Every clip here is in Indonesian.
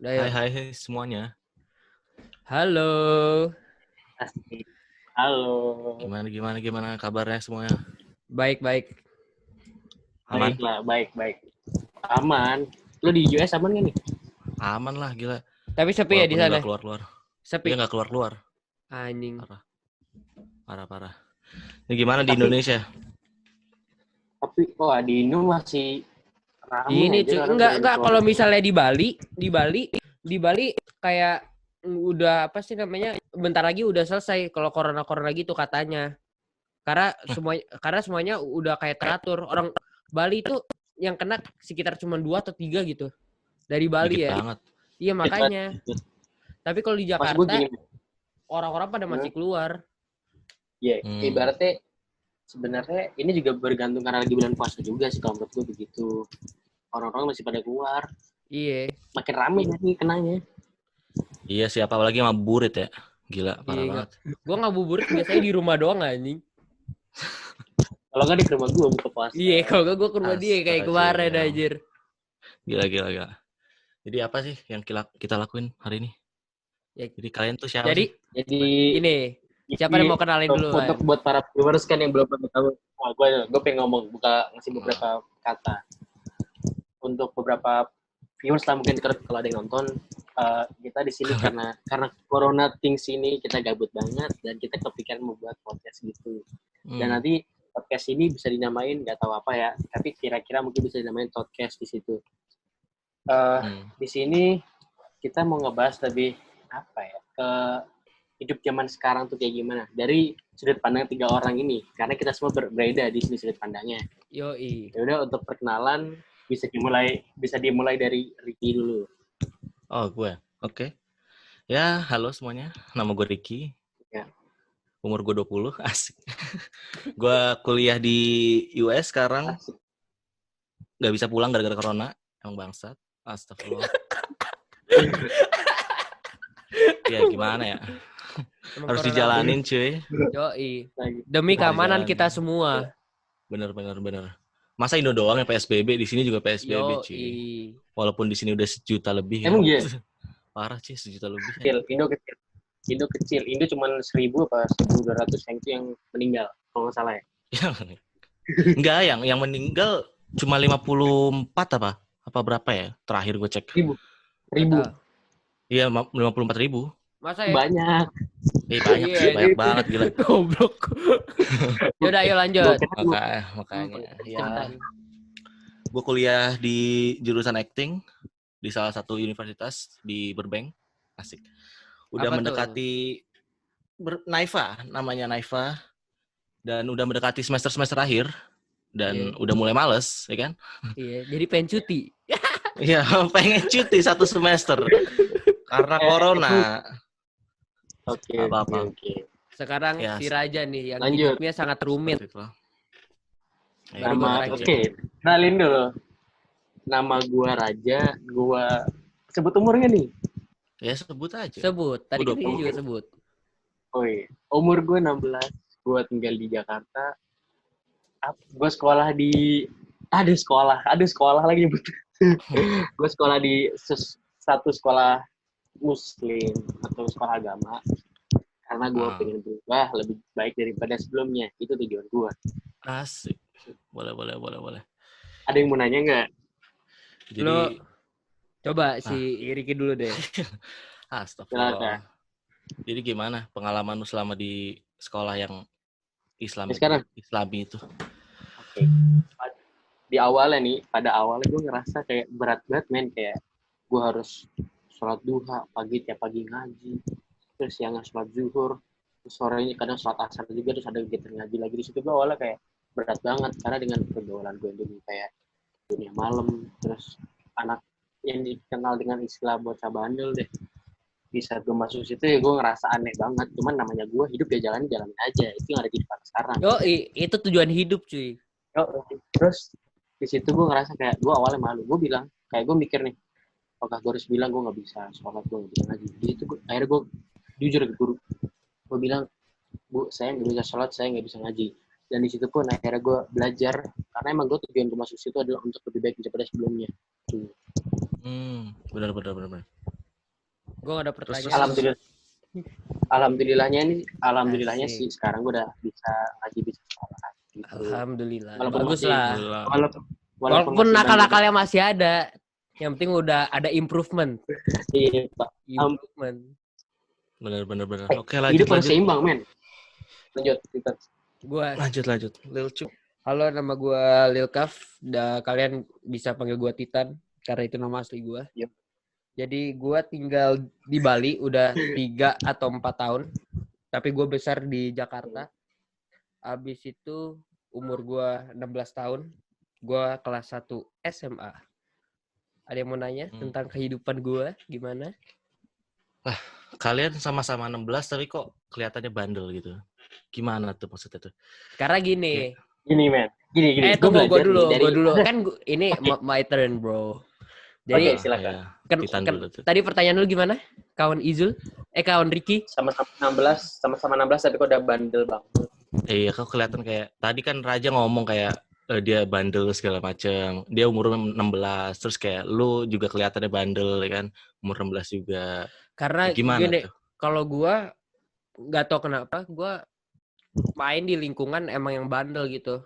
Udah Hai yuk. hai semuanya. Halo. Asik. Halo. Gimana kabarnya semuanya? Baik. Aman? Baiklah, baik. Aman. Lu di US aman gak nih? Aman lah gila. Tapi sepi ya di Walaupun sana. nggak keluar. Sepi. Iya nggak keluar. Anjing. Parah. Ini gimana di Indonesia? Tapi di Indo masih ramai Ini aja cuy, orang enggak keluar. kalau misalnya di Bali kayak udah apa sih namanya? Bentar lagi udah selesai kalau corona gitu katanya. Karena semuanya udah kayak teratur. Orang Bali itu yang kena sekitar cuma 2 atau 3 gitu. Dari Bali Dikit ya. banget. Iya makanya. Tapi kalau di Maksud gue Jakarta gini, orang-orang pada masih keluar. ya ibaratnya sebenarnya ini juga bergantung karena lagi bulan puasa juga sih kalau menurut gue begitu. Orang-orang masih pada keluar. Iya. Makin ramai nih kenanya. Iya sih apalagi ngabuburit ya. Gila parah banget. Gue ngabuburit biasanya di rumah doang anjing. Kalau nggak di rumah gue buka puasa. Iya, kalau gue ke rumah dia kayak kemarin anjir. Gila. Jadi apa sih yang kita lakuin hari ini? Ya, jadi kalian tuh siapa jadi, sih? Jadi ini siapa yang mau kenalin dulu? Untuk buat para viewers kan yang belum pernah tahu, gue pengen ngasih beberapa kata untuk beberapa viewers lah mungkin kalau ada yang nonton. Kita di sini karena corona things ini kita gabut banget dan kita kepikiran membuat podcast gitu. Dan nanti podcast ini bisa dinamain nggak tahu apa ya, tapi kira-kira mungkin bisa dinamain podcast di situ. Di sini kita mau ngebahas lebih apa ya, ke hidup zaman sekarang tuh kayak gimana dari sudut pandang 3 orang ini, karena kita semua berbeda di sini sudut pandangnya. Yoi. Ya udah, untuk perkenalan bisa dimulai dari Ricky dulu. Oh gue, oke. Ya halo semuanya, nama gue Ricky. Ya. Umur gue 20, asik. Gue kuliah di US sekarang. Asik. Gak bisa pulang gara-gara corona, emang bangsat. Astagfirullah. Ya gimana ya? Emang harus dijalanin cuy. Yoi. Demi keamanan kita semua. Bener. Masa Indo doang yang PSBB, di sini juga PSBB cuy. Walaupun di sini udah 1 juta lebih. Emang ya. iya? Parah cuy, 1 juta lebih. Indo kecil. Indo cuma 1.000 apa 1.200 yang itu yang meninggal kalau nggak salah ya. Enggak, yang meninggal cuma 54 apa berapa ya? Terakhir gue cek. 1.000. Iya, 54.000. Masa ya? Banyak. Banyak banget gila. Goblok. Yaudah, ayo lanjut. Makanya ya. Gue kuliah di jurusan acting di salah satu universitas di Burbank. Asik. Udah apa mendekati namanya Naifa. Dan udah mendekati semester akhir. Dan udah mulai males, ya kan? Iya, jadi pengen cuti. Iya, pengen cuti 1 semester. Karena corona. Oke. Sekarang ya, si Raja nih yang lanjut. hidupnya sangat rumit. Kenalin dulu. Nama gua Raja. Gua sebut umurnya nih. Ya sebut aja. Sebut. Tadi kan dia juga sebut. Oh iya. Umur gue 16. Gue tinggal di Jakarta. Gue sekolah di... Aduh sekolah lagi nyebut. Gue sekolah di satu sekolah Muslim atau sekolah agama. Karena gue pengen berubah lebih baik daripada sebelumnya. Itu tujuan gue. Asik. Boleh. Ada yang mau nanya nggak? Jadi... Coba si Ricky dulu deh. Astagfirullah. Jadi gimana pengalaman lu selama di sekolah yang Islami itu? Oke. Pada awalnya gue ngerasa kayak berat banget men, kayak gue harus sholat duha tiap pagi ngaji, terus siangnya sholat zuhur, terus sorenya kadang sholat asar juga, terus ada kegiatan ngaji lagi. Di situ gue awalnya kayak berat banget karena dengan pergaulan gue dulu kayak dunia malam, terus anak yang dikenal dengan istilah bocah bandel deh. Di saat gue masuk situ ya gue ngerasa aneh banget. Cuman namanya gue hidup ya jalanin aja. Itu yang ada di depan sekarang. Itu tujuan hidup cuy. Terus di situ gue ngerasa kayak gue awalnya malu. Gue bilang kayak gue mikir nih, apakah gue harus bilang gue nggak bisa sholat, gue nggak bisa ngaji. Di situ akhirnya gue jujur ke guru. Gue bilang, Bu, saya nggak bisa sholat, saya nggak bisa ngaji. Dan di situ pun akhirnya gue belajar karena emang gue tujuan gue masuk situ adalah untuk lebih baik daripada sebelumnya. Benar. Gue gak ada Terus, pertanyaan. Alhamdulillahnya Asik. sih sekarang gue udah bisa ngaji, bisa sekolah gitu. Alhamdulillah. Walaupun Bagus masih- lah. Walaupun Walaupun masih nakal-nakalnya masih ada. Yang penting udah ada improvement. Iya, Pak. Improvement. Bener. Oke, Hidup harus lanjut. seimbang, men. Lanjut, kita. Gua Lanjut. Lil Cu. Halo, nama gue Lil Kaf. Kalian bisa panggil gue Titan karena itu nama asli gue. Yep. Jadi gue tinggal di Bali udah 3 atau 4 tahun. Tapi gue besar di Jakarta. Abis itu umur gue 16 tahun. Gue kelas 1 SMA. Ada yang mau nanya tentang kehidupan gue gimana? Kalian sama-sama 16 tapi kok kelihatannya bandel gitu. Gimana tuh maksudnya tuh? Karena gini. Gini, men. Gini. Tunggu gue belajar dulu. dari- Kan ini my turn, bro. Jadi Oke, silakan. Titan dulu tuh. tadi pertanyaan lu gimana? Kawan Izul? Kawan Ricky? Sama-sama 16 tapi kok udah bandel banget. Iya, kok kelihatan kayak tadi kan Raja ngomong kayak dia bandel segala macam. Dia umur 16, terus kayak lu juga kelihatannya bandel ya kan, umur 16 juga. Karena Gimana gini, tuh? kalau gua nggak tahu kenapa, gua main di lingkungan emang yang bandel gitu.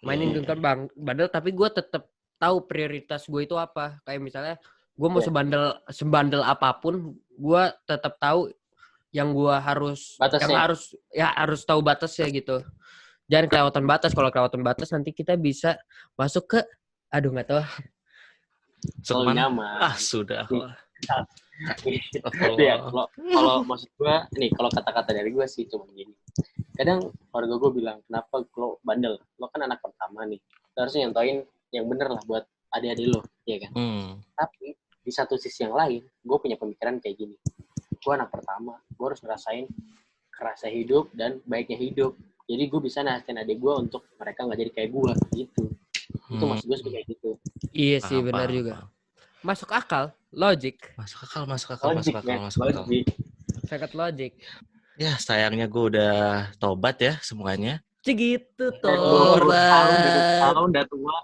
Main di Iya. lingkungan bandel, tapi gua tetap tahu prioritas gue itu apa. Kayak misalnya, gua mau sebandel apapun, gua tetap tahu yang gua harus, Batasnya. harus tahu batasnya gitu. Jangan kelewatan batas. Kalau kelewatan batas nanti kita bisa masuk ke, nggak tahu. So, kemana? Nyaman. Sudah. Iya, kalau maksud gue, nih kalau kata-kata dari gue sih cuma gini. Kadang keluarga gue bilang, kenapa lo bandel? Lo kan anak pertama nih. Lo harus nyontoin yang bener lah buat adik-adik lo, ya kan? Tapi di satu sisi yang lain, gue punya pemikiran kayak gini. Gue anak pertama, gue harus ngerasain kerasa hidup dan baiknya hidup. Jadi gue bisa nasihatin adik gue untuk mereka nggak jadi kayak gue, gitu. Itu maksud gue kayak gitu. Iya sih, benar juga. Masuk akal, logik. Masuk akal. Logik. Sangat logik. Ya, sayangnya gue udah tobat ya semuanya. Segitu Tahun tobat. udah tua.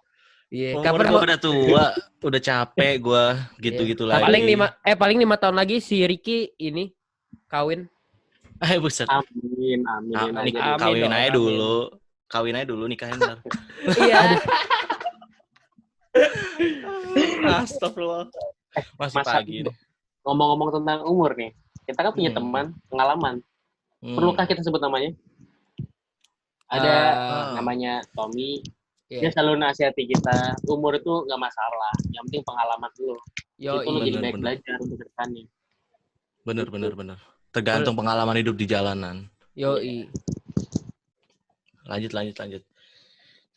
Iya, Umur kapan gue udah tua, udah capek gue gitu-gitu lagi. Paling 5 tahun lagi si Ricky ini kawin. Buset. Amin. Kawin dong, aja amin. dulu. Kawin aja dulu, nikahin ntar. Iya. Astagfirullah. Masih pagi nih. Ngomong-ngomong tentang umur nih, kita kan punya teman pengalaman. Perlukah kita sebut namanya? Ada namanya Tommy. Iya. Dia selalu nasihati kita, umur itu nggak masalah. Yang penting pengalaman dulu. Yo, Itu lo jadi bener, baik bener. belajar untuk kedepannya. Bener. Tergantung pengalaman hidup di jalanan. Yoi. Lanjut.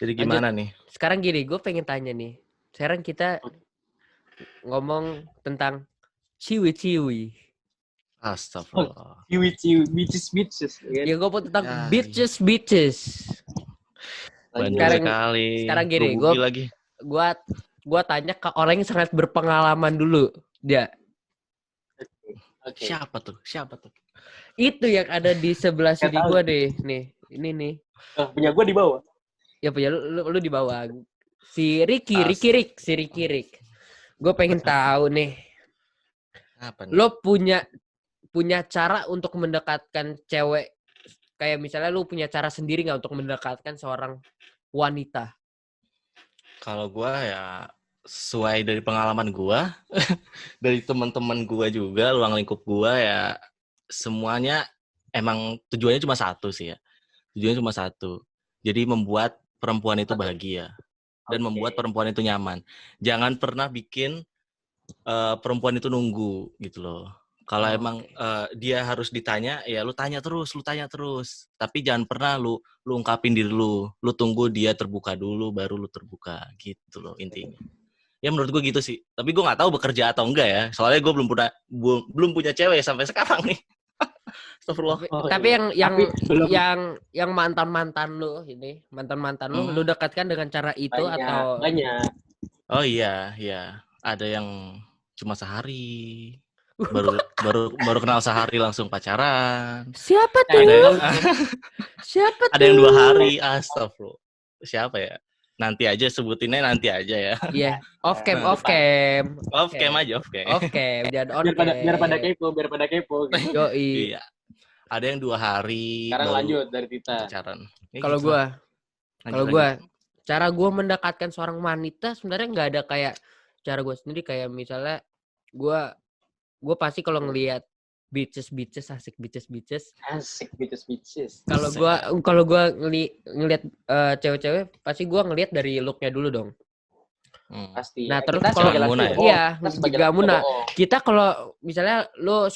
Jadi gimana nih? Sekarang gini, gue pengen tanya nih. Sekarang kita ngomong tentang ciwi-ciwi. Astagfirullah. Bitches. Ya gue mau tentang Ya, bitches. Bandel Sekarang- sekali. sekarang gini, Rugi lagi. Gua tanya ke orang yang sangat berpengalaman dulu. Dia Oke. Siapa tuh? itu yang ada di sebelah sini tahu. gue deh. Nih, ini nih. Punya gue di bawah. Ya punya lu di bawah. Si Ricky Rick. Gue pengen tahu nih. Apa nih? Lo punya cara untuk mendekatkan cewek, kayak misalnya lo punya cara sendiri nggak untuk mendekatkan seorang wanita? Kalau gua ya sesuai dari pengalaman gua, dari teman-teman gua juga, ruang lingkup gua ya semuanya emang tujuannya cuma satu sih ya. Tujuannya cuma satu. Jadi membuat perempuan itu bahagia dan Oke. membuat perempuan itu nyaman. Jangan pernah bikin perempuan itu nunggu gitu loh. Kalau emang dia harus ditanya, ya lu tanya terus. Tapi jangan pernah lu ungkapin diri lu. Lu tunggu dia terbuka dulu, baru lu terbuka gitu loh intinya. Ya menurut gue gitu sih. Tapi gue nggak tahu bekerja atau enggak ya. Soalnya gue belum punya cewek sampai sekarang nih. Astagfirullah. Tapi belum yang mantan lu ini, lu dekatkan dengan cara itu atau banyak. Oh iya. Ada yang cuma sehari. Baru kenal sehari langsung pacaran. siapa tuh? Ada Siapa tuh? ada yang 2 hari. Astagfirullah. Siapa ya? Nanti aja sebutinnya nanti aja ya. Iya, off cam. Off cam aja, off cam. Off cam, jangan on biar pada kepo gitu. Yoi. Iya. Ada yang 2 hari Sekarang baru lanjut dari Tita. pacaran. Ya Kalau gitu lah. gua, Lanjut. cara gua mendekatkan seorang wanita sebenarnya nggak ada kayak cara gua sendiri, kayak misalnya gua pasti kalau ngelihat bitches asik bitches. Asik bitches. Kalau gua ngelihat cewek-cewek pasti gua ngelihat dari looknya dulu dong. Pasti. Nah, terus kita kalau sebagai Muna laki, ya? iya, kita sebagai juga laki Muna. bohong. Kita kalau misalnya lu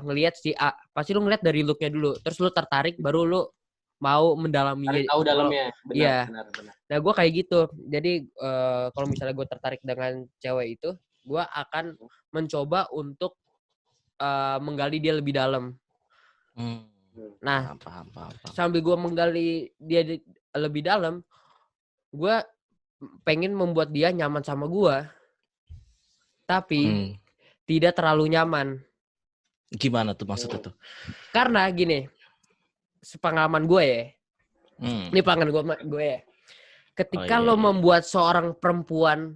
ngelihat si A, pasti lu ngelihat dari looknya dulu. Terus lu tertarik baru lu mau mendalami. Cari tahu dalamnya. Iya. Benar. Nah, gue kayak gitu. Jadi kalau misalnya gue tertarik dengan cewek itu, gue akan mencoba untuk menggali dia lebih dalam. Nah, Paham. sambil gue menggali dia lebih dalam, gue pengen membuat dia nyaman sama gue, tapi tidak terlalu nyaman. Gimana tuh maksudnya tuh? Karena gini, sepengalaman gue ya, ini pengalaman gue ya. Ketika lo membuat seorang perempuan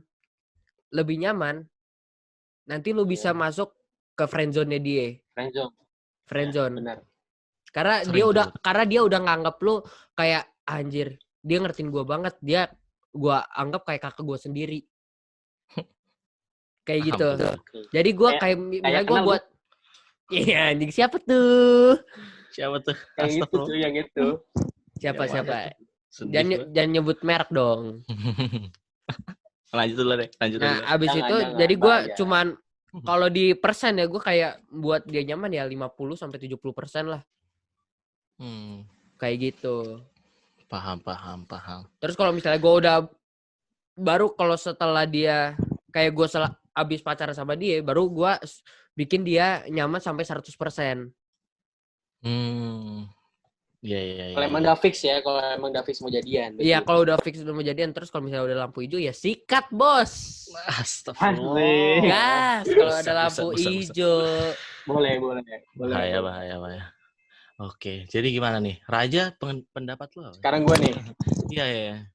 lebih nyaman, nanti lo bisa masuk ke friendzone-nya dia. Friendzone. Benar. Karena dia udah nganggap lo kayak anjir, dia ngertiin gue banget, gue anggap kayak kakak gue sendiri. Kayak gitu. Jadi gue kayak misalnya gue buat iya anjing siapa tuh? Yang itu tuh, yang itu. Siapa? Jangan nyebut merek dong. Lanjut dulu deh. Nah, abis itu jadi gue cuman kalau di persen ya gue kayak buat dia nyaman ya 50-70% lah. Kayak gitu. Paham. Terus kalau misalnya gue udah baru kalau setelah dia kayak gue abis pacaran sama dia, baru gue bikin dia nyaman sampai 100%. Iya. Kalau emang udah fix ya, kalau emang udah fix mau jadian. Iya, kalau udah fix udah mau jadian, terus kalau misalnya udah lampu hijau ya sikat, bos. Astagfirullah. Gas, kalau ada lampu hijau. Boleh. Bahaya. Oke, jadi gimana nih? Raja, pendapat lo? Sekarang gue nih. Iya.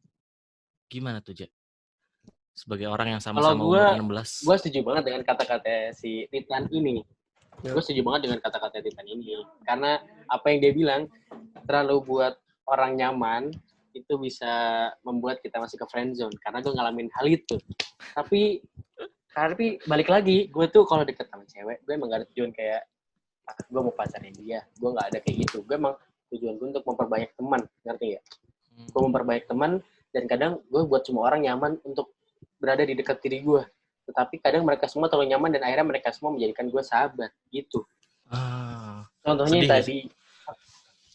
Gimana tuh, Jack? Sebagai orang yang Kalau sama-sama umur 16. Gue setuju banget dengan kata-kata si Titan ini. Gue setuju banget dengan kata-kata Titan ini. Karena apa yang dia bilang, terlalu buat orang nyaman, itu bisa membuat kita masuk ke friendzone. Karena gue ngalamin hal itu. Tapi balik lagi, gue tuh kalau deket sama cewek, gue emang gak ada tujuan kayak, gue mau pacarin dia. Gue gak ada kayak gitu. Gue emang tujuan gue untuk memperbanyak teman. Ngerti gak? Gue memperbanyak teman, dan kadang gue buat semua orang nyaman untuk berada di dekat diri gue. Tetapi kadang mereka semua terlalu nyaman dan akhirnya mereka semua menjadikan gue sahabat gitu. Contohnya sedih tadi.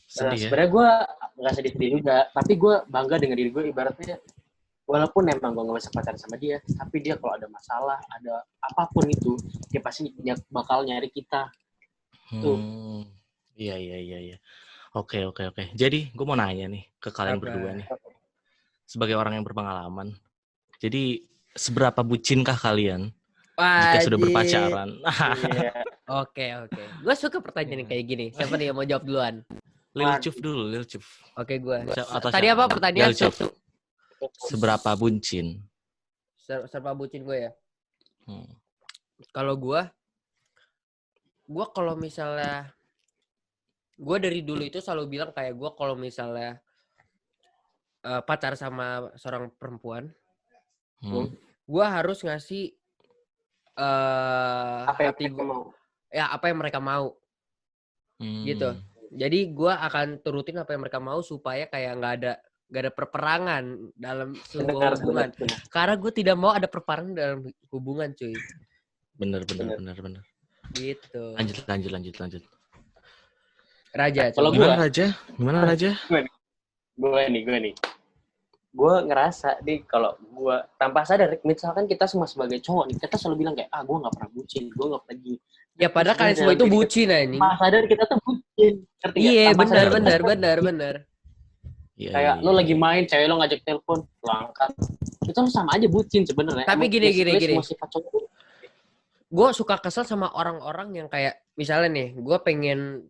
Sebenarnya gue nggak sedih juga, tapi gue bangga dengan diri gue. Ibaratnya walaupun emang gue nggak bisa pacaran sama dia, tapi dia kalau ada masalah, ada apapun itu, dia pasti bakal nyari kita. Tuh. Iya. Oke. Jadi gue mau nanya nih ke kalian berdua nih. Sebagai orang yang berpengalaman. Jadi seberapa bucinkah kalian jika sudah berpacaran? Oke. Gue suka pertanyaan yang kayak gini. Siapa nih yang mau jawab duluan? Lil Cuf. Oke, gue. Tadi apa pertanyaan? Seberapa bucin? Seberapa bucin gue ya? Kalau gue kalau misalnya gue dari dulu itu selalu bilang kayak gue kalau misalnya pacar sama seorang perempuan, gue harus ngasih hati gue, ya apa yang mereka mau, gitu. Jadi gue akan turutin apa yang mereka mau supaya kayak nggak ada perperangan dalam sebuah hubungan. Karena gue tidak mau ada perperangan dalam hubungan, cuy. Bener. Gitu. Lanjut. Raja. Kalau Gimana Raja? Gue nih. Gue ngerasa nih kalau gue tanpa sadar, misalkan kita semua sebagai cowok nih, kita selalu bilang kayak gue nggak pernah bucin, gue nggak pernah gini. Ya padahal kalian semua itu bucin ini. Tanpa sadar kita tuh bucin. Iya benar. Kayak lo lagi main, cewek lo ngajak telepon, lo angkat. Itu sama aja bucin sebenarnya. Tapi gini. Gue suka kesel sama orang-orang yang kayak misalnya nih, gue pengen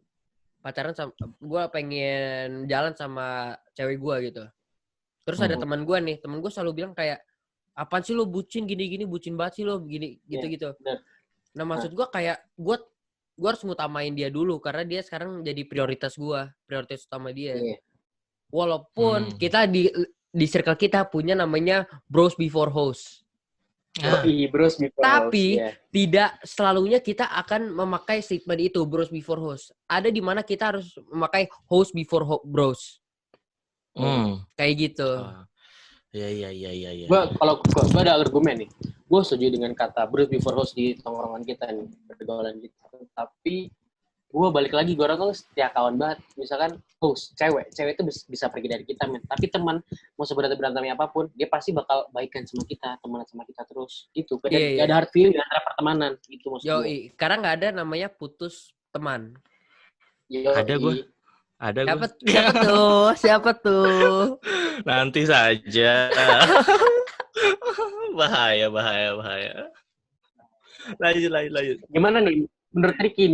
jalan sama cewek gue gitu. Terus ada teman gue nih, teman gue selalu bilang kayak, apaan sih lo bucin gini-gini, bucin banget sih lo gini gitu-gitu. benar. Nah maksud gue kayak gue harus ngutamain dia dulu karena dia sekarang jadi prioritas utama dia. Iya. Walaupun kita di circle kita punya namanya bros before hoes. Bros before Tapi host, tidak selalunya kita akan memakai statement itu bros before hoes. Ada di mana kita harus memakai host before bros. Kayak gitu. Iya. Kalau gue ada argumen nih. Gue setuju dengan kata bros before host di tongkrongan kita nih, pergaulan kita. Tapi gue balik lagi, gue orang tuh setia kawan banget. Misalkan host cewek itu bisa pergi dari kita, men. Tapi teman mau seberantemnya apapun, dia pasti bakal baikan sama kita, temenan sama kita terus. Gitu. Gak ada hard feeling antara pertemanan. Gitu maksud gue. Karena nggak ada namanya putus teman. Ada gue. Siapa tuh? Nanti saja. Bahaya. Lanjut. Gimana nih? Menurut Ricky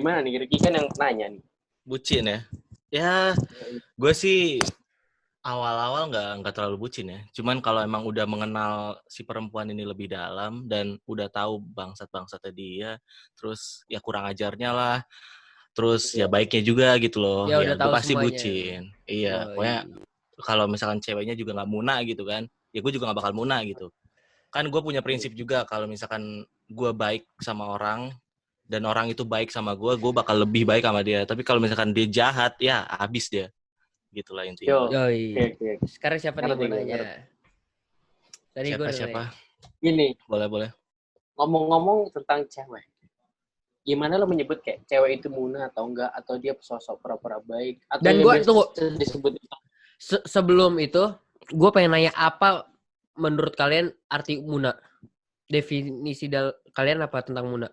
gimana nih? Ricky kan yang nanya nih. Bucin ya? Ya, gue sih awal-awal nggak terlalu bucin ya. Cuman kalau emang udah mengenal si perempuan ini lebih dalam dan udah tahu bangsat-bangsatnya dia, terus ya kurang ajarnya lah. Terus ya baiknya juga gitu loh. Ya udah tahu pasti semuanya. Bucin. Iya, pokoknya kalau misalkan ceweknya juga nggak muna gitu kan, ya gue juga nggak bakal muna gitu. Kan gue punya prinsip juga kalau misalkan gue baik sama orang dan orang itu baik sama gue bakal lebih baik sama dia. Tapi kalau misalkan dia jahat, ya habis dia. Gitulah intinya. Okay. Sekarang siapa nih mau nanya? Siapa? Ini. Boleh. Ngomong-ngomong tentang cewek. Gimana lo menyebut kayak cewek itu muna atau enggak, atau dia sosok pura-pura baik, atau dan gue tunggu disebut sebelum itu gue pengen nanya apa menurut kalian arti muna, definisi kalian apa tentang muna?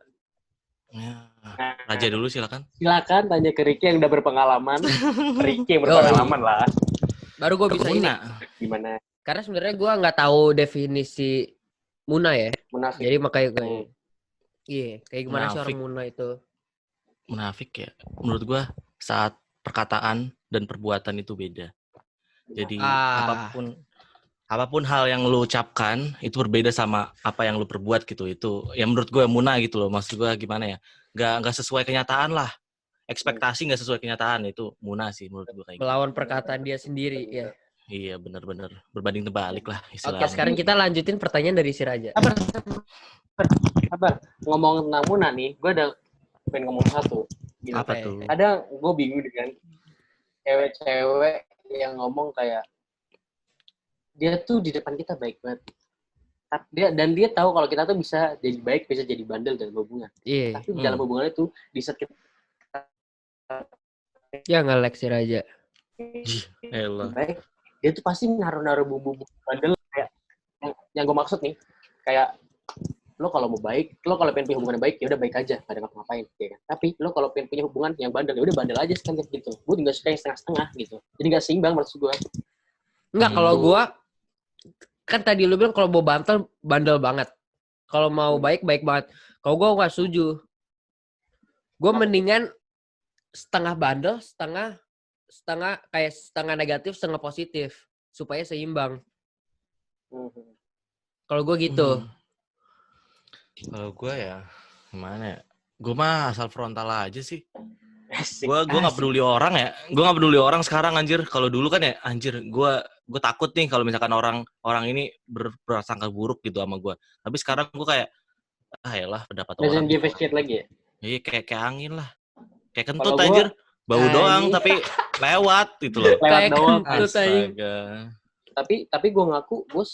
Raja dulu silakan tanya ke Ricky yang udah berpengalaman. Ricky yang berpengalaman lah, baru gue bisa ini gimana, karena sebenarnya gue nggak tahu definisi muna ya. Munafik. Jadi makanya gue kayak gimana sih orang muna itu? Munafik ya. Menurut gue saat perkataan dan perbuatan itu beda. Jadi apapun hal yang lu ucapkan itu berbeda sama apa yang lu perbuat gitu. Itu yang menurut gue muna gitu loh. Maksud gue gimana ya? Gak sesuai kenyataan lah. Ekspektasi gak sesuai kenyataan, itu muna sih menurut gue kayak melawan perkataan dia sendiri ya. Iya benar-benar berbanding terbalik lah istilahnya. Oke, sekarang kita lanjutin pertanyaan dari si Raja. Apa? Ngomong tentang muna nih, gue ada pengen ngomong satu. Gini. Apa tuh? Ada gue bingung dengan cewek-cewek yang ngomong kayak dia tuh di depan kita baik banget. Dia tahu kalau kita tuh bisa jadi baik, bisa jadi bandel dalam hubungan. Iya. Tapi dalam hubungan itu di saat kita nge-lag si Raja. Baik, dia tuh pasti naruh bumbu bandel kayak yang gue maksud nih, kayak lo kalau mau baik, lo kalau pengen punya hubungan yang baik ya udah baik aja, gak ada ngapa-ngapain ya kan. Tapi lo kalau pengen punya hubungan yang bandel ya udah bandel aja sekalian gitu. Gue tinggal suka yang setengah-setengah gitu. Jadi gak seimbang maksud gue. Enggak, kalau gue kan tadi lu bilang kalau mau bandel banget. Kalau mau baik banget. Kalau gue gak setuju. Gue mendingan setengah bandel, setengah kayak setengah negatif, setengah positif supaya seimbang. Kalau gue gitu. Kalau gue ya gimana ya? Gue mah asal frontal aja sih. Gue nggak peduli orang ya. Gue nggak peduli orang sekarang anjir. Kalau dulu kan ya anjir. Gue takut nih kalau misalkan orang ini berprasangka buruk gitu sama gue. Tapi sekarang gue kayak yalah pendapat orang. Jangan give a shit lagi ya. Iya kayak angin lah. Kayak kentut anjir. Bau doang tapi lewat gitu loh. Lewat doang. Astaga. Tapi gue ngaku gue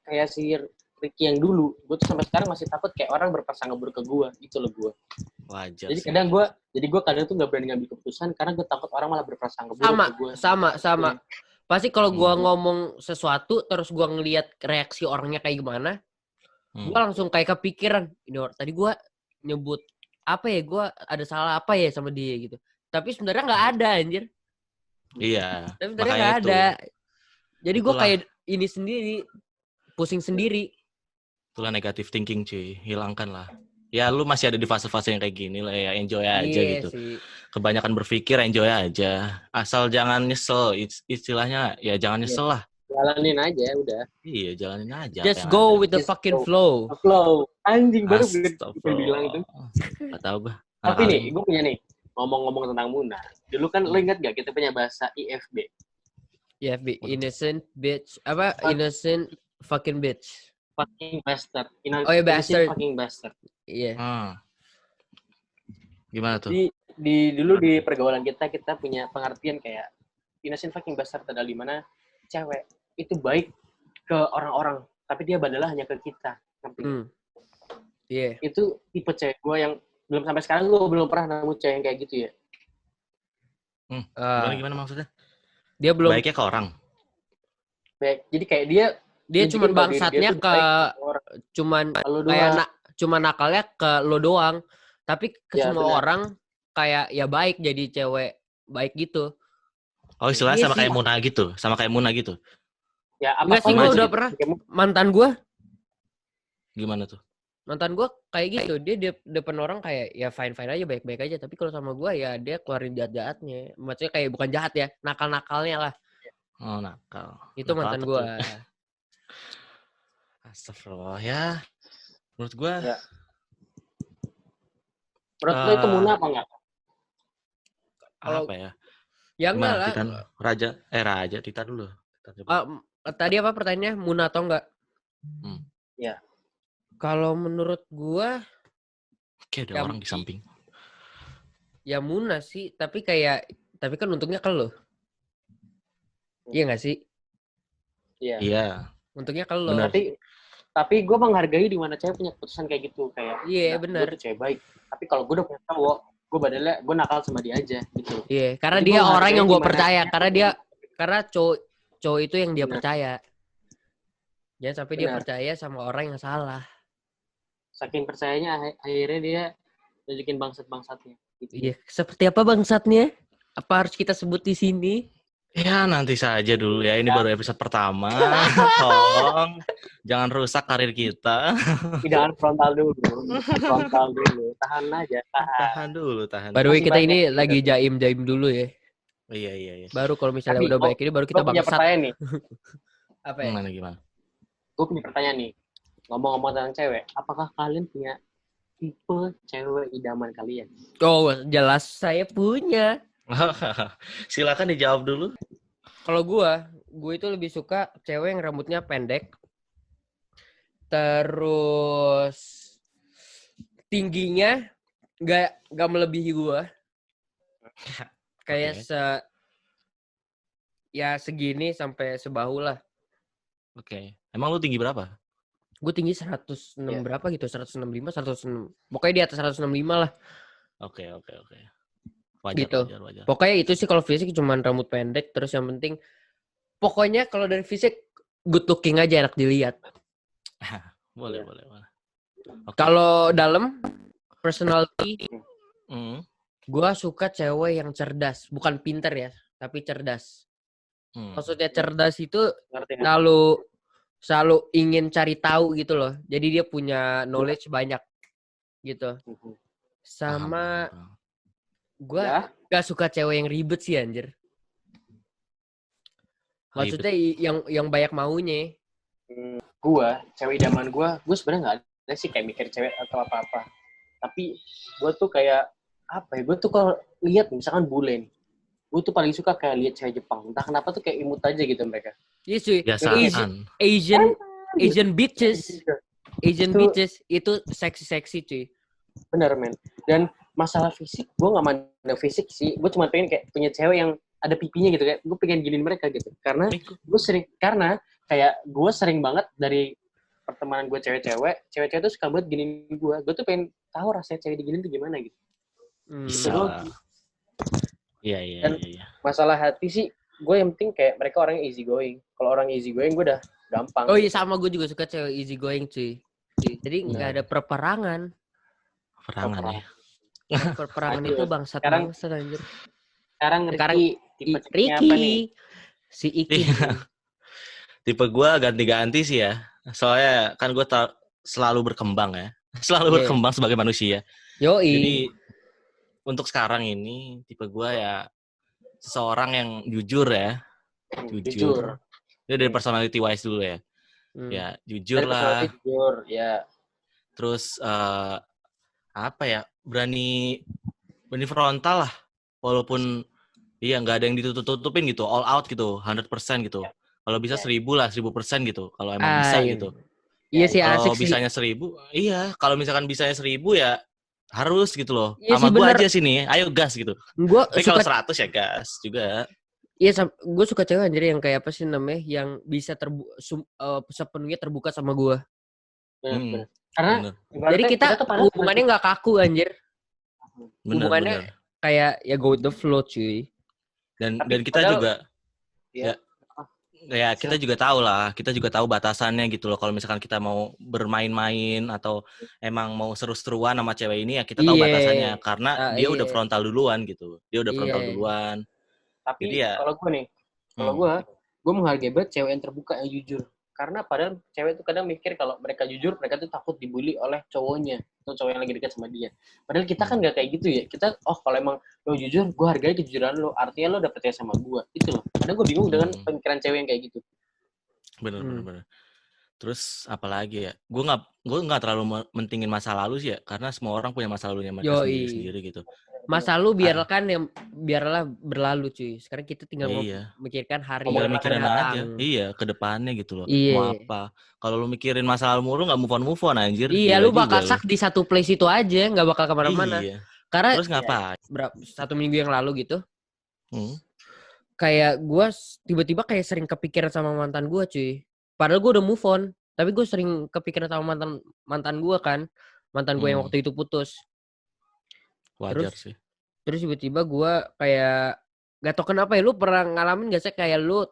kayak si Ricky yang dulu. Gue tuh sampai sekarang masih takut kayak orang berprasangka buruk ke gue. Gitu loh gue. Wajar. Jadi kadang tuh nggak berani ngambil keputusan karena gue takut orang malah berprasangka buruk ke gue. Sama. Pasti kalau gue ngomong sesuatu terus gue ngelihat reaksi orangnya kayak gimana, gue langsung kayak kepikiran. Ini tadi gue nyebut apa ya? Gue ada salah apa ya sama dia gitu. Tapi sebenarnya nggak ada anjir. Iya. Tapi sebenarnya nggak ada. Jadi gue kayak ini sendiri, pusing sendiri. Itulah negative thinking cuy, hilangkan lah. Ya lu masih ada di fase-fase yang kayak gini lah ya, enjoy aja gitu. Sih. Kebanyakan berpikir enjoy aja. Asal jangan nyesel, istilahnya ya jangan nyesel lah. Jalanin aja udah. Iya, jalanin aja. Just apa yang go ada. with the Just fucking go. flow. Flow. Anjing baru gue bilang itu. Astagfirullah. Gak tau gue. Tapi nih, gue punya nih, ngomong-ngomong tentang Muna. Dulu kan lo ingat gak kita punya bahasa IFB? IFB, innocent bitch. Apa? Innocent fucking bitch. Fucking bastard. Oh ya, bastard. Fucking bastard. Iya. Gimana tuh? Dulu di pergaulan kita punya pengertian kayak innocent fucking bastard adalah di mana cewek itu baik ke orang-orang, tapi dia badalah hanya ke kita. Ngerti nggak? Iya. Itu tipe cewek gue yang belum sampai sekarang gue belum pernah nemu cewek yang kayak gitu ya. Gimana maksudnya? Dia belum. Baiknya ke orang. Baik. Jadi kayak dia cuman bangsatnya ke cuman kayak cuma nakalnya ke lo doang, tapi ke semua orang kayak ya baik, jadi cewek baik gitu. Oh, istilahnya sama kayak Muna gitu, sama kayak Muna gitu. Ya, apa enggak sih, gue udah pernah mantan gue. Gimana tuh? Mantan gue kayak gitu, dia depan orang kayak ya fine aja, baik aja, tapi kalau sama gue ya dia keluarin jahatnya, maksudnya kayak bukan jahat ya, nakal-nakalnya lah. Oh, nakal. Itu nakal mantan gue. Astagfirullah ya. Menurut gue. Ya. Menurut lo itu Muna apa enggak? Apa ya? Ya enggak lah. Raja, Tita dulu. Tadi apa pertanyaannya? Muna atau enggak? Ya. Kalau menurut gua kayak ada orang di samping. Ya Muna sih, tapi kan untungnya ke lo. Iya enggak sih? Iya. Untungnya ke lo. Tapi gue menghargai di mana cewek punya keputusan kayak gitu, kayak benar. Gue tuh cewek baik. Tapi kalau gue udah punya cowok, gue nakal sama dia aja gitu. Iya, karena jadi dia orang yang gue percaya, karena cowok itu yang dia percaya. Jangan sampai dia percaya sama orang yang salah. Saking percayanya akhirnya dia tunjukin bangsat-bangsatnya. Gitu. Iya, seperti apa bangsatnya? Apa harus kita sebut di sini? Ya nanti saja dulu ya, ini baru episode pertama. Tolong jangan rusak karir kita. Jangan frontal dulu. Tahan aja. Tahan dulu. Baru kita ini lagi jaim dulu ya. Iya. Baru kalau misalnya udah baik ini baru kita bangsat. Gue punya pertanyaan nih. Apa ya? Gimana? Gue punya pertanyaan nih. Ngomong-ngomong tentang cewek, apakah kalian punya tipe cewek idaman kalian? Oh, jelas saya punya. Silakan dijawab dulu. Kalau gue itu lebih suka cewek yang rambutnya pendek, terus tingginya nggak melebihi gue, kayak segini sampai sebahu lah. Oke. Emang lu tinggi berapa? Gue tinggi 106 berapa gitu, 165, 106. Pokoknya di atas 165 lah. Oke. Wajar. Pokoknya itu sih kalau fisik cuman rambut pendek, terus yang penting pokoknya kalau dari fisik good looking aja, enak dilihat. Boleh. Okay. Kalau dalam personality, gue suka cewek yang cerdas, bukan pinter ya, tapi cerdas. Maksudnya cerdas itu selalu ingin cari tahu gitu loh. Jadi dia punya knowledge banyak gitu. Sama gue gak suka cewek yang ribet sih anjir. Maksudnya yang banyak maunya. Cewek idaman gue sebenarnya nggak ada sih kayak mikir cewek atau apa-apa. Tapi gue tuh kayak apa ya? Gue tuh kalau lihat misalkan bule nih, gue tuh paling suka kayak lihat cewek Jepang. Entah kenapa tuh kayak imut aja gitu mereka. Iya cuy. Asian bitches. Asian bitches itu seksi cuy. Bener men. Dan masalah fisik, gue nggak mandang fisik sih. Gue cuma pengen kayak punya cewek yang ada pipinya gitu, kayak gue pengen giniin mereka gitu. Karena gue sering banget dari pertemanan gue cewek tuh suka banget giniin gue. Gue tuh pengen tahu rasanya cewek diginiin tuh gimana gitu. Iya. Dan masalah hati sih, gue yang penting kayak mereka orang easy going. Kalau orang easy going gue udah gampang. Oh iya, sama gue juga suka cewek easy going cuy. Jadi nggak ada peperangan. Ya. Peperangan itu bangsat anjir. Sekarang Ricky apa nih? Si Iki. Tipe gue ganti-ganti sih ya. Soalnya kan gue selalu berkembang ya. Selalu berkembang sebagai manusia. Yoi. Jadi untuk sekarang ini tipe gue ya seseorang yang jujur ya. Jujur. Itu dari personality wise dulu ya. Ya, jujur Dari lah. personality jujur, ya. Terus apa ya? Berani frontal lah. Walaupun iya nggak ada yang ditutup-tutupin gitu, all out gitu, 100% gitu. Kalau bisa 1000 lah, 1000% gitu. Kalau emang bisa Iya. gitu. Iya sih Kalau asik sih. bisanya 1000, iya. Kalau misalkan bisanya 1000 ya harus gitu loh. Iya Sama sih gue bener. aja sini, ayo gas gitu. Gue Tapi kalau suka 100 ya gas juga. iya gue suka cewek anjir yang kayak apa sih namanya yang bisa sepenuhnya terbuka sama gue. Benar. Karena Bener, Jadi ibaratnya kita tuh padahal hubungannya nggak kaku anjir. bener. Hubungannya kayak ya go with the flow cuy. Dan Tapi kita padahal- juga ya. ya kita juga tahu lah, kita juga tahu batasannya gitu loh. Kalau misalkan kita mau bermain-main atau emang mau seru-seruan sama cewek ini ya kita tahu Iya. batasannya karena dia udah Iya. frontal duluan gitu. Dia udah frontal Iya. duluan. Tapi Jadi ya- kalau gue nih, gue menghargai banget cewek yang terbuka, yang jujur. Karena padahal cewek tuh kadang mikir kalau mereka jujur, mereka tuh takut dibully oleh cowoknya atau cowok yang lagi dekat sama dia. Padahal kita kan nggak kayak gitu ya. Kita, kalau emang lo jujur, gue hargai kejujuran lo. Artinya lo udah percaya sama gue. Itu loh. Kadang gue bingung dengan pemikiran cewek yang kayak gitu. Bener. Terus apalagi ya? Gue nggak terlalu mentingin masa lalu sih ya, karena semua orang punya masa lalunya mereka sendiri gitu. Masa lalu biarlah berlalu cuy. Sekarang kita tinggal memikirkan hari Tinggal yang mikirin akan aja. datang. Iya, ke depannya gitu loh. Iya. Mau apa? Kalau lu mikirin masa lalu mulu nggak move on anjir. Iya, Gila lu bakal juga stuck di satu place itu aja, nggak bakal kemana-mana. Iya. Karena Terus ngapain? 1 minggu yang lalu gitu, kayak gue tiba-tiba kayak sering kepikiran sama mantan gue cuy. Padahal gue udah move on, tapi gue sering kepikiran sama mantan gue kan, mantan gue yang waktu itu putus. Wajar sih. Terus tiba-tiba gue kayak gak tau kenapa ya, lu pernah ngalamin gak sih kayak lu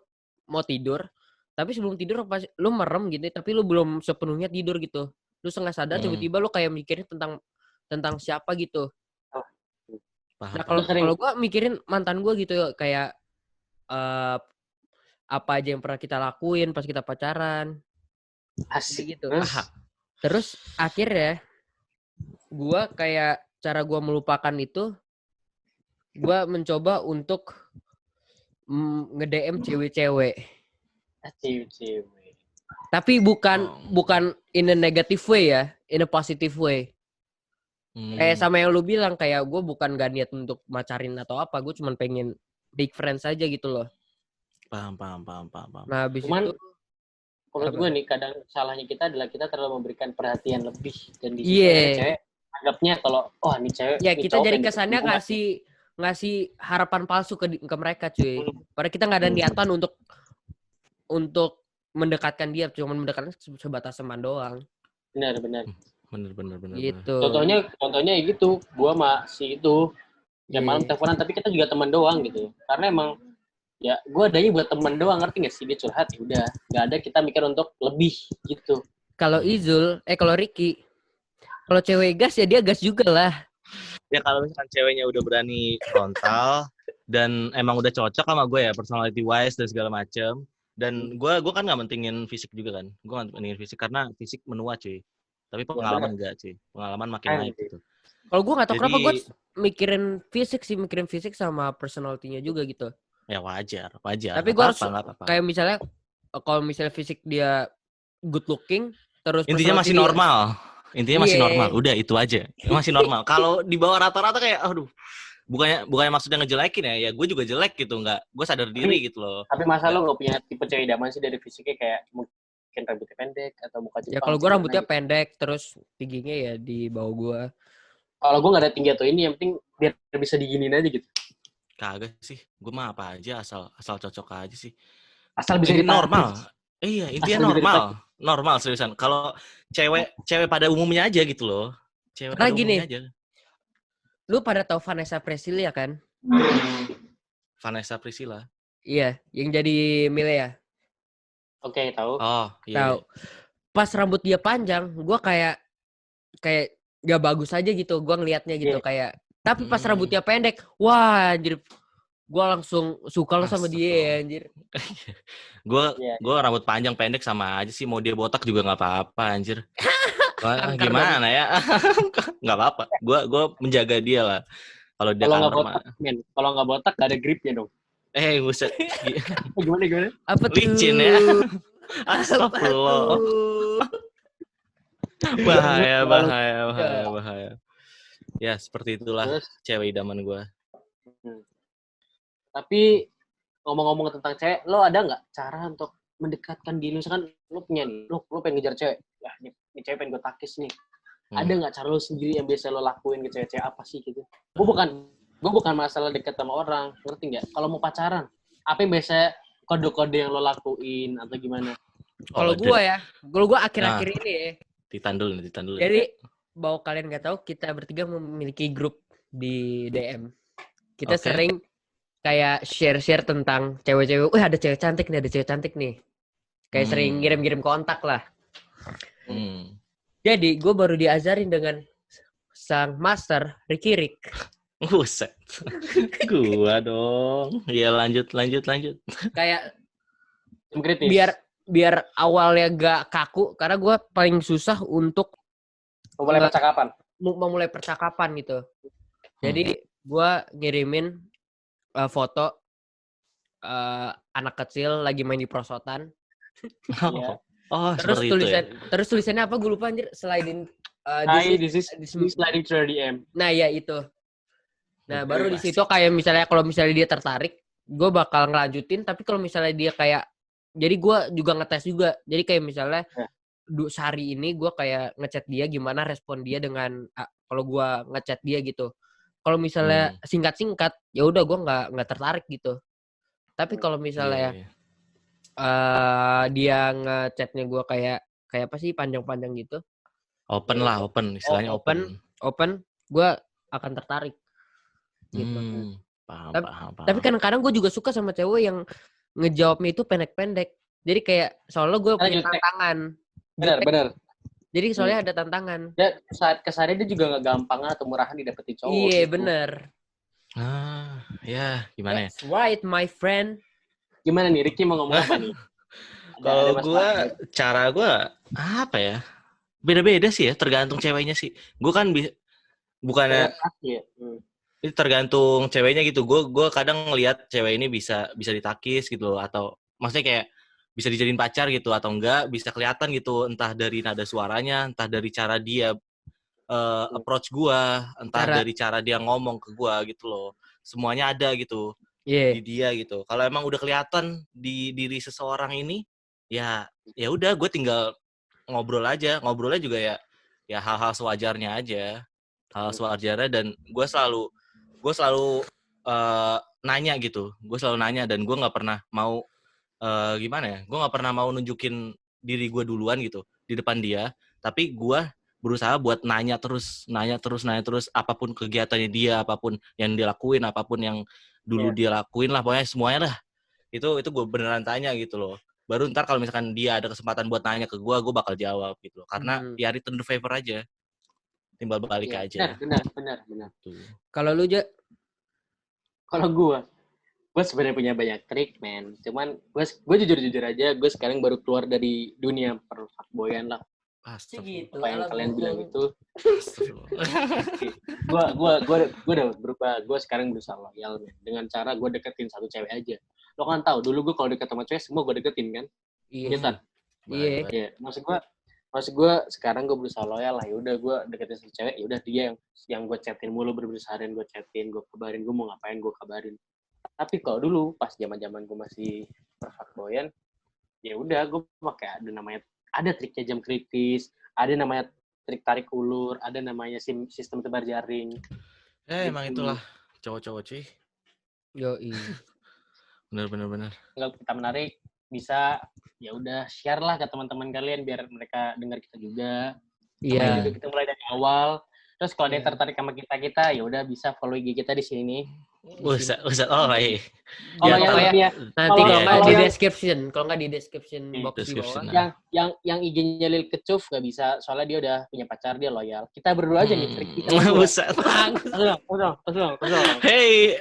mau tidur, tapi sebelum tidur pas lu merem gitu, tapi lu belum sepenuhnya tidur gitu. Lu setengah sadar tiba-tiba lu kayak mikirin tentang siapa gitu. Nah kalau gue mikirin mantan gue gitu kayak apa aja yang pernah kita lakuin pas kita pacaran. Asik gitu. Terus akhirnya gue kayak cara gue melupakan itu, gue mencoba untuk nge-DM cewek-cewek. Tapi bukan in a negative way ya, in a positive way. Kayak sama yang lu bilang, kayak gue bukan gak niat untuk macarin atau apa, gue cuma pengen big friends aja gitu loh. Paham. Nah habis Cuman, itu menurut gue nih kadang salahnya kita adalah kita terlalu memberikan perhatian lebih, dan di situ cewek anggapnya kalau nih cewek ya kita jadi kesannya ngasih harapan palsu ke mereka cuy. Padahal kita nggak ada niatan untuk mendekatkan dia, cuma mendekatkan sebatas teman doang. Benar. Gitu. Contohnya gitu, gua masih itu malam teleponan tapi kita juga teman doang gitu. Karena emang ya gua adanya buat teman doang, ngerti nggak sih, dia curhat ya udah, nggak ada kita mikir untuk lebih gitu. Kalau kalau Ricky, kalau cewek gas ya dia gas juga lah. Ya kalau misalkan ceweknya udah berani frontal dan emang udah cocok sama gue ya, personality wise dan segala macem. Dan gue kan nggak mentingin fisik juga kan, gue nggak mentingin fisik karena fisik menua cuy. Tapi pengalaman enggak cuy, pengalaman makin naik gitu. Kalau gue nggak tahu kenapa gue mikirin fisik sama personality-nya juga gitu. Ya wajar. Tapi gue harus kayak misalnya kalau misalnya fisik dia good looking, terus intinya masih normal. Intinya masih normal, udah itu aja. Masih normal. Kalau di bawah rata-rata kayak bukannya maksudnya ngejelekin ya gue juga jelek gitu, gue sadar diri gitu loh. Tapi masa lo nggak punya tipe cewek idaman sih dari fisiknya, kayak mungkin rambutnya pendek atau muka Jepang? Ya kalau gue rambutnya pendek, terus tingginya ya di bawah gue. Kalau gue nggak ada tinggi atau ini, yang penting biar bisa diginiin aja gitu. Kagak sih, gue mah apa aja asal cocok aja sih. Asal bisa normal. Iya, intinya normal seriusan. Kalau cewek pada umumnya aja gitu loh. Cewek pada umumnya aja. Lu pada tahu Vanessa Priscilla kan? Vanessa Priscilla. Iya, yang jadi Milea. Oke, tahu. Oh, iya. Tahu. Pas rambut dia panjang, gua kayak gak bagus aja gitu, gua ngelihatnya gitu kayak. Tapi pas rambutnya pendek, wah anjir. Gua langsung suka lo sama dia anjir. Gue rambut panjang pendek sama aja sih, mau dia botak juga nggak apa-apa anjir. Gimana ya? Nggak apa-apa. Gue menjaga dia lah. Kalau dia nggak botak, kalau nggak botak nggak ada gripnya dong. Buset. Gimana? Apa tuh? Licin ya. Apa Astagfirullah. tuh? Bahaya. Ya, seperti itulah Terus, cewek idaman gue. tapi ngomong-ngomong tentang cewek, lo ada nggak cara untuk mendekatkan diri? Misalkan lo punya nih, lo pengen ngejar cewek, ya ini cewek pengen gue takis nih. Ada nggak cara lo sendiri yang biasa lo lakuin ke cewek-cewek apa sih gitu? Gue bukan masalah dekat sama orang, ngerti nggak? Kalau mau pacaran, apa yang biasa kode-kode yang lo lakuin atau gimana? Kalau gue akhir-akhir ini ya. Ditandul. Jadi bahwa kalian nggak tahu, kita bertiga memiliki grup di DM. Kita sering kayak share tentang cewek-cewek. Ada cewek cantik nih. Kayak sering ngirim-ngirim kontak lah. Jadi gue baru diajarin dengan sang master Ricky. Buset. Gua dong. Ya lanjut. Kayak Kritis. biar awalnya gak kaku, karena gue paling susah untuk memulai percakapan gitu. Jadi gue ngirimin foto anak kecil lagi main di prosotan. Terus tulisannya apa? Gue lupa anjir. This is sliding through DM. Nah ya itu. Nah baru di situ kayak misalnya kalau misalnya dia tertarik, gue bakal ngelanjutin. Tapi kalau misalnya dia kayak, jadi gue juga ngetes juga. Jadi kayak misalnya sehari ini gue kayak ngechat dia, gimana respon dia dengan kalau gue ngechat dia gitu. Kalau misalnya singkat-singkat, ya udah gue nggak tertarik gitu. Tapi kalau misalnya dia ngechatnya gue kayak apa sih, panjang-panjang gitu. Open istilahnya open, gue akan tertarik gitu. Paham. Tapi kadang-kadang gue juga suka sama cewek yang ngejawabnya itu pendek-pendek. Jadi kayak soalnya gue punya tantangan. Benar. Jadi soalnya ada tantangan. Ya, saat kesana dia juga nggak gampang atau murahan didapetin cowok. Iya gitu. benar. Ya gimana ya? That's right, my friend. Gimana nih, Ricky mau ngomong apa nih? Kalau gue, cara gue apa ya? Beda-beda sih ya, tergantung ceweknya sih. Gue kan bukannya itu tergantung ceweknya gitu. Gue kadang ngelihat cewek ini bisa ditakis gitu loh, atau maksudnya kayak bisa dijadiin pacar gitu atau enggak, bisa kelihatan gitu, entah dari nada suaranya, entah dari cara dia approach gue, entah dari cara dia ngomong ke gue gitu loh. Semuanya ada gitu di dia gitu. Kalau emang udah kelihatan di diri seseorang ini, ya udah gue tinggal ngobrolnya juga ya hal-hal sewajarnya aja, hal sewajarnya. Dan gue selalu nanya gitu, dan gue nggak pernah mau gimana ya, gue nggak pernah mau nunjukin diri gue duluan gitu di depan dia, tapi gue berusaha buat nanya terus apapun kegiatannya dia, apapun yang dia lakuin, apapun yang dulu dia lakuin lah, pokoknya semuanya lah itu gue beneran tanya gitu loh. Baru ntar kalau misalkan dia ada kesempatan buat nanya ke gue bakal jawab gitu loh. Karena ya return the favor aja, timbal balik aja. Benar. Kalau lu aja? Kalau gue sebenarnya punya banyak trik, men. Cuman gue jujur aja, gue sekarang baru keluar dari dunia perfuckboyan lah. Gitu. Apa yang kalian bilang itu. Gue udah berubah. Gue sekarang berusaha loyal, men. Dengan cara gue deketin satu cewek aja. Lo kan tahu, dulu gue kalau deket sama cewek semua gue deketin kan. Iya. Maksud gue sekarang gue berusaha loyal lah. Ya udah gue deketin satu cewek, ya udah dia yang gue chatin mulu, berusaha gue chatin, gue kabarin, gue mau ngapain gue kabarin. Tapi kalau dulu pas zaman gue masih fuckboyan, ya udah gue pakai ada triknya jam kritis, ada namanya trik tarik ulur, ada namanya sistem tebar jaring. Emang itulah cowok-cowok cuy. Yoi. Benar. Kalau kita menarik bisa ya udah share lah ke teman-teman kalian biar mereka dengar kita juga. Iya. Juga kita mulai dari awal. Terus kalau ada yang tertarik sama kita ya udah bisa follow IG kita di sini. Usah. Nanti kalau nggak di description, box di bawah. Yang IG-nya Lil Kecuf nggak bisa, soalnya dia udah punya pacar, dia loyal. Kita berdua aja nih, Ricky. Usah. Hey.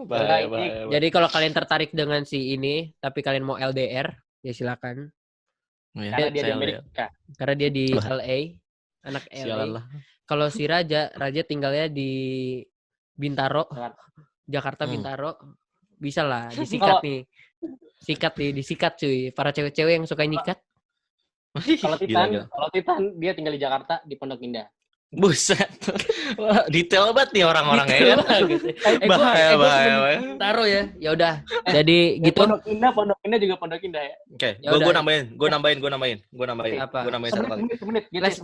Bahaya. Jadi kalau kalian tertarik dengan si ini, tapi kalian mau LDR, ya silakan. Karena dia di Amerika. Karena dia di LA. anak Sialan LA. lah. Kalau si Raja tinggalnya di Bintaro, Jakarta Hmm. Bintaro. Bisa lah disikat nih. Disikat cuy. Para cewek-cewek yang suka nikat. Kalau Gila. Titan dia tinggal di Jakarta di Pondok Indah. Buset. Wah, detail banget nih orang-orangnya kan. Bahaya. Bintaro ya. Ya udah. Jadi gitu. Pondok Indah juga Pondok Indah ya. Oke, Ya gue udah. nambahin. Apa? Gue nambahin satu kali. Semenit. Last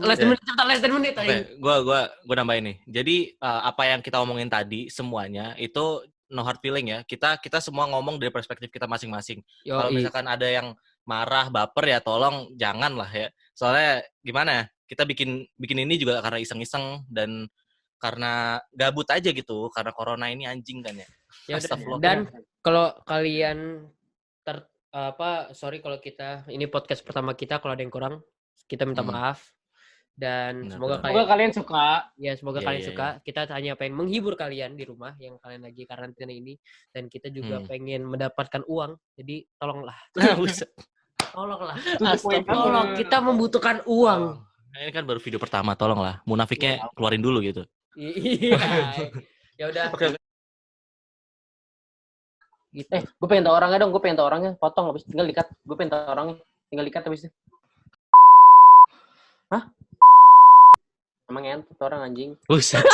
menit. Oke, gue nambahin nih. Jadi apa yang kita omongin tadi semuanya itu no hard feeling ya. Kita semua ngomong dari perspektif kita masing-masing. Kalau misalkan ada yang marah, baper ya tolong jangan lah ya. Soalnya gimana ya? Kita bikin ini juga karena iseng-iseng dan karena gabut aja gitu. Karena corona ini anjing kan ya. Ya udah. Astagfirullah. Dan kalau kalian sorry kalau kita ini podcast pertama kita, kalau ada yang kurang kita minta maaf. Dan semoga kalian suka. Ya, semoga kalian suka. Kita hanya pengen menghibur kalian di rumah yang kalian lagi karantina ini, dan kita juga pengen mendapatkan uang. Jadi tolonglah. Tolonglah. Tolong, kita membutuhkan uang. Ini kan baru video pertama, tolonglah. Munafiknya keluarin dulu gitu. Iya. Ya udah. Gitu. Gue pengen tahu orangnya dong. Potong habis tinggal dikat. Gue pengen tahu orangnya. Tinggal dikat habis itu. Hah? Emang ngentot orang anjing. Buset,